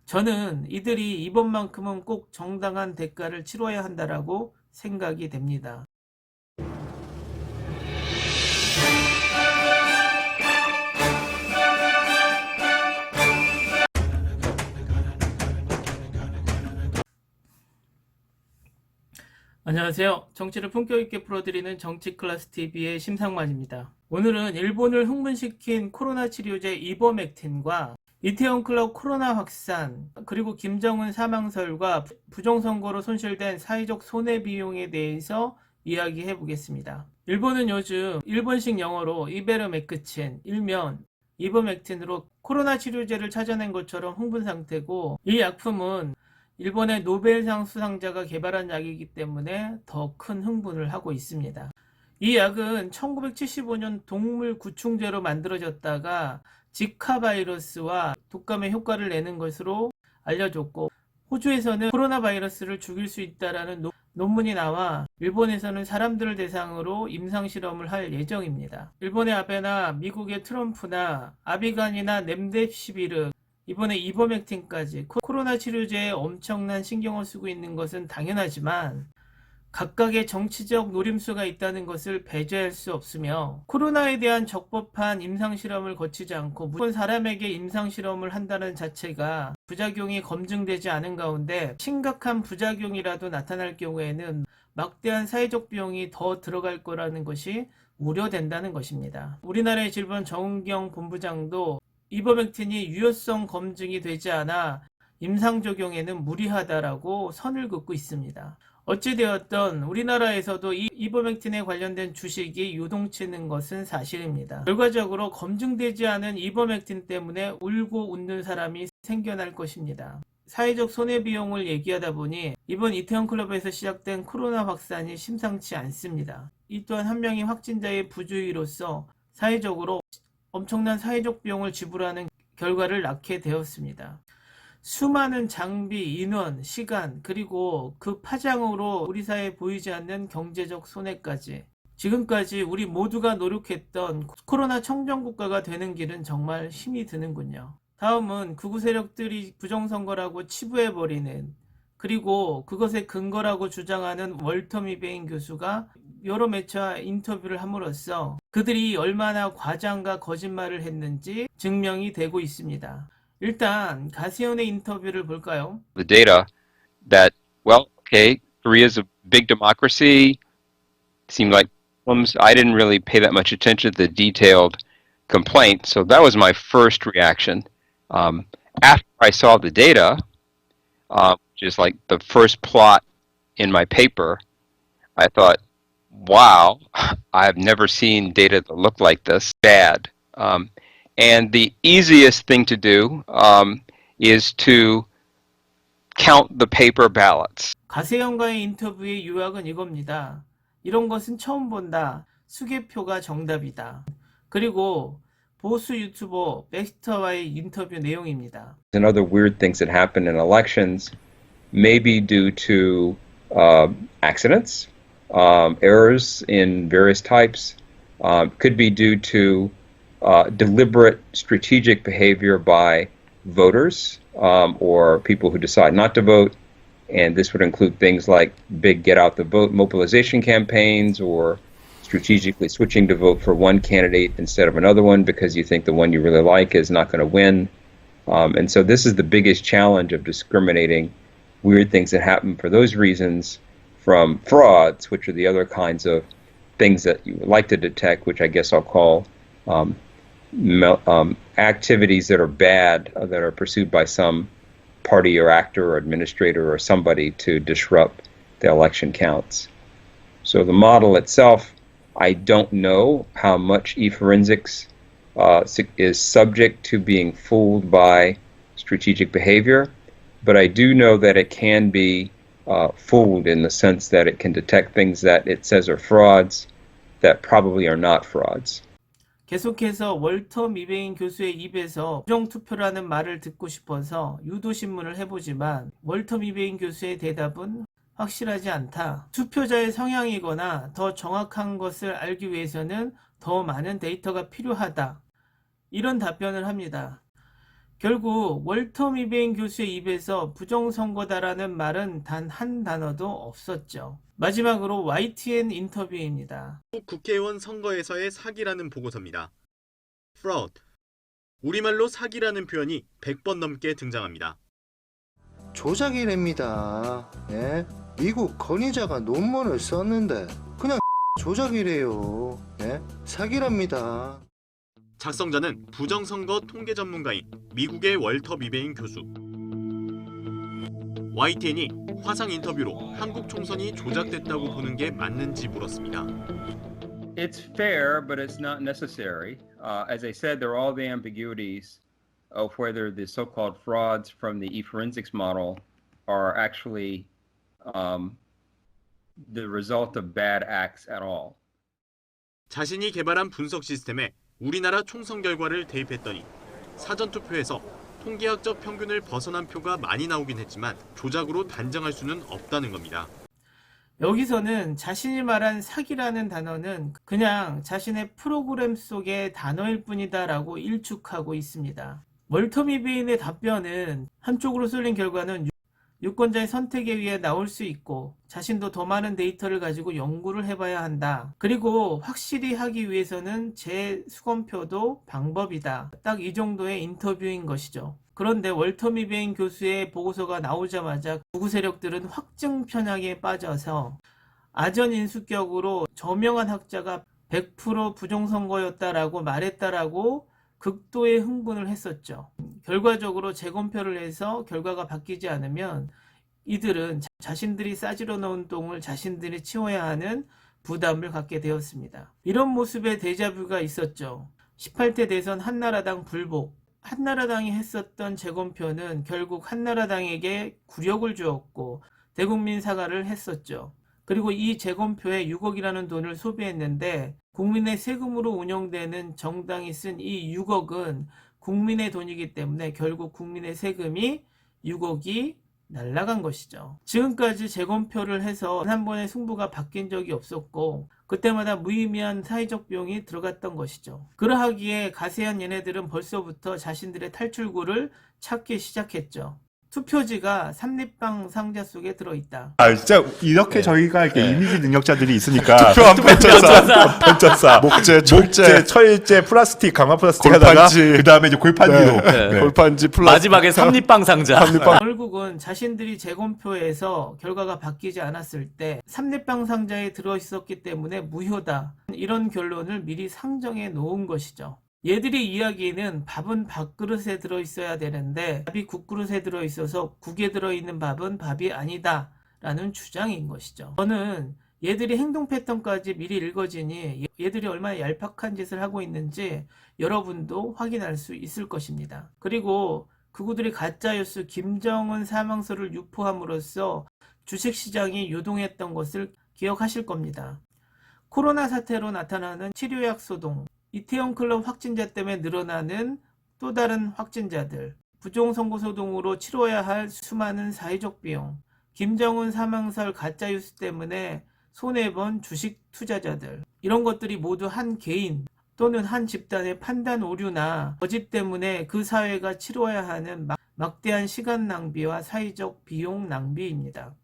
저는 이들이 이번만큼은 꼭 정당한 대가를 치러야 한다라고 생각이 됩니다. 안녕하세요. 정치를 품격 있게 풀어드리는 정치클래스TV의 심상만입니다. 오늘은 일본을 흥분시킨 코로나 치료제 이버맥틴과 이태원 클럽 코로나 확산, 그리고 김정은 사망설과 부정선거로 손실된 사회적 손해비용에 대해서 이야기해 보겠습니다. 일본은 요즘 일본식 영어로 이베르메크친, 일명 이버맥틴으로 코로나 치료제를 찾아낸 것처럼 흥분 상태고, 이 약품은 일본의 노벨상 수상자가 개발한 약이기 때문에 더 큰 흥분을 하고 있습니다. 이 약은 1975년 동물 구충제로 만들어졌다가 지카 바이러스와 독감에 효과를 내는 것으로 알려졌고, 호주에서는 코로나 바이러스를 죽일 수 있다라는 논문이 나와 일본에서는 사람들을 대상으로 임상실험을 할 예정입니다. 일본의 아베나 미국의 트럼프나 아비간이나 렘데시비르, 이번에 이버맥틴까지 코로나 치료제에 엄청난 신경을 쓰고 있는 것은 당연하지만 각각의 정치적 노림수가 있다는 것을 배제할 수 없으며, 코로나에 대한 적법한 임상실험을 거치지 않고 무조건 사람에게 임상실험을 한다는 자체가 부작용이 검증되지 않은 가운데 심각한 부작용이라도 나타날 경우에는 막대한 사회적 비용이 더 들어갈 거라는 것이 우려된다는 것입니다. 우리나라의 질병정은경 본부장도 이버맥틴이 유효성 검증이 되지 않아 임상 적용에는 무리하다라고 선을 긋고 있습니다. 어찌되었던 우리나라에서도 이 이버맥틴에 관련된 주식이 요동치는 것은 사실입니다. 결과적으로 검증되지 않은 이버맥틴 때문에 울고 웃는 사람이 생겨날 것입니다. 사회적 손해비용을 얘기하다 보니 이번 이태원 클럽에서 시작된 코로나 확산이 심상치 않습니다. 이 또한 한 명의 확진자의 부주의로서 사회적으로 엄청난 사회적 비용을 지불하는 결과를 낳게 되었습니다. 수많은 장비, 인원, 시간, 그리고 그 파장으로 우리 사회에 보이지 않는 경제적 손해까지, 지금까지 우리 모두가 노력했던 코로나 청정국가가 되는 길은 정말 힘이 드는군요. 다음은 극우 세력들이 부정선거라고 치부해버리는, 그리고 그것의 근거라고 주장하는 월터 미베인 교수가 여러 매체와 인터뷰를 함으로써 그들이 얼마나 과장과 거짓말을 했는지 증명이 되고 있습니다. 일단 가시온의 인터뷰를 볼까요? The data that, well, okay, Korea's a big democracy, seemed like problems. I didn't really pay that much attention to the detailed complaint, so that was my first reaction. After I saw the data, which is like the first plot in my paper, I thought, wow, I've never seen data that looked like this, bad. And the easiest thing to do is to count the paper ballots. 가세현과의 인터뷰의 요약은 이겁니다. 이런 것은 처음 본다. 수개표가 정답이다. 그리고 보수 유튜버 백스터와의 인터뷰 내용입니다. And other weird things that happen in elections may be due to accidents, errors in various types, could be due to deliberate strategic behavior by voters or people who decide not to vote. And this would include things like big get out the vote mobilization campaigns, or strategically switching to vote for one candidate instead of another one because you think the one you really like is not going to win. And so this is the biggest challenge of discriminating weird things that happen for those reasons from frauds, which are the other kinds of things that you would like to detect, which I guess I'll call activities that are bad, that are pursued by some party or actor or administrator or somebody to disrupt the election counts. So the model itself, I don't know how much eForensics is subject to being fooled by strategic behavior, but I do know that it can be fooled in the sense that it can detect things that it says are frauds that probably are not frauds. 계속해서 월터 미베인 교수의 입에서 부정투표라는 말을 듣고 싶어서 유도신문을 해보지만 월터 미베인 교수의 대답은 확실하지 않다. 투표자의 성향이거나 더 정확한 것을 알기 위해서는 더 많은 데이터가 필요하다. 이런 답변을 합니다. 결국 월터 미베인 교수의 입에서 부정선거다라는 말은 단 한 단어도 없었죠. 마지막으로 YTN 인터뷰입니다. 국회의원 선거에서의 사기라는 보고서입니다. fraud. 우리말로 사기라는 표현이 100번 넘게 등장합니다. 조작이랍니다. 예? 미국 건의자가 논문을 썼는데 그냥 조작이래요. 예? 사기랍니다. 작성자는 부정선거 통계 전문가인 미국의 월터 미베인 교수. YTN이 화상 인터뷰로 한국 총선이 조작됐다고 보는 게 맞는지 물었습니다. It's fair, but it's not necessary. As I said, there are all the ambiguities of whether the so-called frauds from the eForensics model are actually the result of bad acts at all. 자신이 개발한 분석 시스템에 우리나라 총선 결과를 대입했더니 사전투표에서 통계학적 평균을 벗어난 표가 많이 나오긴 했지만 조작으로 단정할 수는 없다는 겁니다. 여기서는 자신이 말한 사기라는 단어는 그냥 자신의 프로그램 속의 단어일 뿐이다 라고 일축하고 있습니다. 월터 미베인의 답변은 한쪽으로 쏠린 결과는 유권자의 선택에 의해 나올 수 있고 자신도 더 많은 데이터를 가지고 연구를 해봐야 한다. 그리고 확실히 하기 위해서는 재수검표도 방법이다. 딱 이 정도의 인터뷰인 것이죠. 그런데 월터 미베인 교수의 보고서가 나오자마자 극우 세력들은 확증 편향에 빠져서 아전인수격으로 저명한 학자가 100% 부정선거였다라고 말했다라고 극도의 흥분을 했었죠. 결과적으로 재검표를 해서 결과가 바뀌지 않으면 이들은 자신들이 싸지러 놓은 똥을 자신들이 치워야 하는 부담을 갖게 되었습니다. 이런 모습의 데자뷰가 있었죠. 18대 대선 한나라당 불복. 한나라당이 했었던 재검표는 결국 한나라당에게 굴욕을 주었고 대국민 사과를 했었죠. 그리고 이 재검표에 6억이라는 돈을 소비했는데 국민의 세금으로 운영되는 정당이 쓴 이 6억은 국민의 돈이기 때문에 결국 국민의 세금이 6억이 날아간 것이죠. 지금까지 재검표를 해서 한 번의 승부가 바뀐 적이 없었고 그때마다 무의미한 사회적 비용이 들어갔던 것이죠. 그러하기에 가세한 얘네들은 벌써부터 자신들의 탈출구를 찾기 시작했죠. 투표지가 삼립방 상자 속에 들어있다. 진짜 이렇게 저희가 이렇게 이미지 능력자들이 있으니까 투표한 변전사, 목재, 철제, 플라스틱, 강화 플라스틱 골판지. 하다가 그 다음에 이제 골판지로 골판지 플라스틱. 마지막에 삼립방 상자. 결국은 자신들이 재검표에서 결과가 바뀌지 않았을 때 삼립방 상자에 들어있었기 때문에 무효다. 이런 결론을 미리 상정해 놓은 것이죠. 얘들이 이야기는 밥은 밥그릇에 들어있어야 되는데 밥이 국그릇에 들어있어서 국에 들어있는 밥은 밥이 아니다 라는 주장인 것이죠. 저는 얘들이 행동 패턴까지 미리 읽어지니 얘들이 얼마나 얄팍한 짓을 하고 있는지 여러분도 확인할 수 있을 것입니다. 그리고 그구들이 가짜뉴스 김정은 사망설을 유포함으로써 주식시장이 요동했던 것을 기억하실 겁니다. 코로나 사태로 나타나는 치료약 소동, 이태원 클럽 확진자 때문에 늘어나는 또 다른 확진자들, 부정선거 소동으로 치러야 할 수많은 사회적 비용, 김정은 사망설 가짜뉴스 때문에 손해본 주식 투자자들, 이런 것들이 모두 한 개인 또는 한 집단의 판단 오류나 거짓 때문에 그 사회가 치러야 하는 막대한 시간 낭비와 사회적 비용 낭비입니다.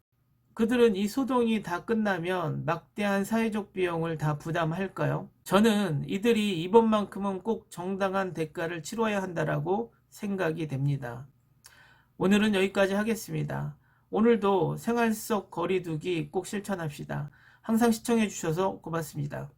그들은 이 소동이 다 끝나면 막대한 사회적 비용을 다 부담할까요? 저는 이들이 이번만큼은 꼭 정당한 대가를 치러야 한다라고 생각이 됩니다. 오늘은 여기까지 하겠습니다. 오늘도 생활 속 거리두기 꼭 실천합시다. 항상 시청해 주셔서 고맙습니다.